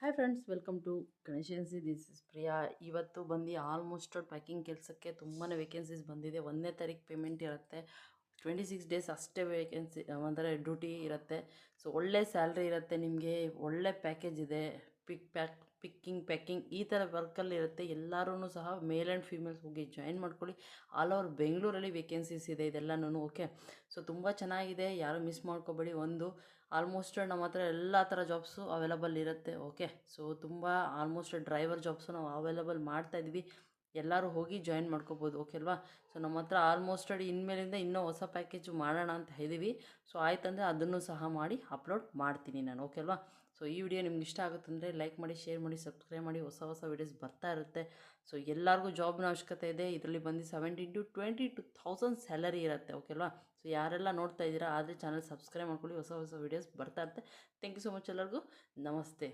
Hi friends, welcome to ಗಣೇಶನ್ಸಿ. This is Priya. ಇವತ್ತು ಬಂದು ಆಲ್ಮೋಸ್ಟ್ ಪ್ಯಾಕಿಂಗ್ ಕೆಲಸಕ್ಕೆ ತುಂಬಾ ವೇಕೆನ್ಸೀಸ್ ಬಂದಿದೆ. 1ನೇ ತಾರೀಕು ಪೇಮೆಂಟ್ ಇರುತ್ತೆ. 26 ಡೇಸ್ ಅಷ್ಟೇ ವೇಕೆನ್ಸಿ ಒಂಥರ ಡ್ಯೂಟಿ ಇರುತ್ತೆ. ಸೊ ಒಳ್ಳೆ ಸ್ಯಾಲ್ರಿ ಇರುತ್ತೆ, ನಿಮಗೆ ಒಳ್ಳೆ ಪ್ಯಾಕೇಜ್ ಇದೆ. ಪ್ಯಾಕಿಂಗ್ ಈ ಥರ ವರ್ಕಲ್ಲಿ ಇರುತ್ತೆ. ಎಲ್ಲರೂ ಸಹ ಮೇಲ್ ಆ್ಯಂಡ್ ಫೀಮೇಲ್ಸ್ ಹೋಗಿ ಜಾಯಿನ್ ಮಾಡ್ಕೊಳ್ಳಿ. ಆಲ್ ಓವರ್ ಬೆಂಗಳೂರಲ್ಲಿ ವೇಕೆನ್ಸೀಸ್ ಇದೆ ಇದೆಲ್ಲನೂ. ಓಕೆ, ಸೊ ತುಂಬ ಚೆನ್ನಾಗಿದೆ, ಯಾರು ಮಿಸ್ ಮಾಡ್ಕೋಬೇಡಿ. ಆಲ್ಮೋಸ್ಟ್ ನಮ್ಮ ಹತ್ರ ಎಲ್ಲ ಥರ ಜಾಬ್ಸು ಅವೈಲಬಲ್ ಇರುತ್ತೆ. ಓಕೆ, ಸೊ ತುಂಬ ಆಲ್ಮೋಸ್ಟ್ ಡ್ರೈವರ್ ಜಾಬ್ಸು ನಾವು ಅವೈಲಬಲ್ ಮಾಡ್ತಾಯಿದ್ವಿ. ಎಲ್ಲರೂ ಹೋಗಿ ಜಾಯಿನ್ ಮಾಡ್ಕೋಬೋದು. ಓಕೆ ಅಲ್ವಾ? ಸೊ ನಮ್ಮ ಹತ್ರ ಆಲ್ಮೋಸ್ಟ್ ಇನ್ಮೇಲಿಂದ ಇನ್ನೂ ಹೊಸ ಪ್ಯಾಕೇಜು ಮಾಡೋಣ ಅಂತ ಇದ್ದೀವಿ. ಸೊ ಆಯ್ತಂದರೆ ಅದನ್ನು ಸಹ ಮಾಡಿ ಅಪ್ಲೋಡ್ ಮಾಡ್ತೀನಿ ನಾನು. ಓಕೆ ಅಲ್ವಾ? ಸೊ ಈ ವಿಡಿಯೋ ನಿಮ್ಗೆ ಇಷ್ಟ ಆಗುತ್ತಂದರೆ ಲೈಕ್ ಮಾಡಿ, ಶೇರ್ ಮಾಡಿ, ಸಬ್ಸ್ಕ್ರೈಬ್ ಮಾಡಿ. ಹೊಸ ಹೊಸ ವೀಡಿಯೋಸ್ ಬರ್ತಾ ಇರುತ್ತೆ. ಸೊ ಎಲ್ಲರಿಗೂ ಜಾಬ್ನ ಅವಶ್ಯಕತೆ ಇದೆ. ಇದರಲ್ಲಿ ಬಂದು 17 to 22,000 ಸ್ಯಾಲರಿ ಇರುತ್ತೆ. ಓಕೆ ಅಲ್ವಾ? ಸೊ ಯಾರೆಲ್ಲ ನೋಡ್ತಾ ಇದ್ದೀರಾ ಆದರೆ ಚಾನಲ್ ಸಬ್ಸ್ಕ್ರೈಬ್ ಮಾಡ್ಕೊಳ್ಳಿ. ಹೊಸ ಹೊಸ ವೀಡಿಯೋಸ್ ಬರ್ತಾ ಇರುತ್ತೆ. ಥ್ಯಾಂಕ್ ಯು ಸೊ ಮಚ್ ಎಲ್ಲರಿಗೂ. ನಮಸ್ತೆ.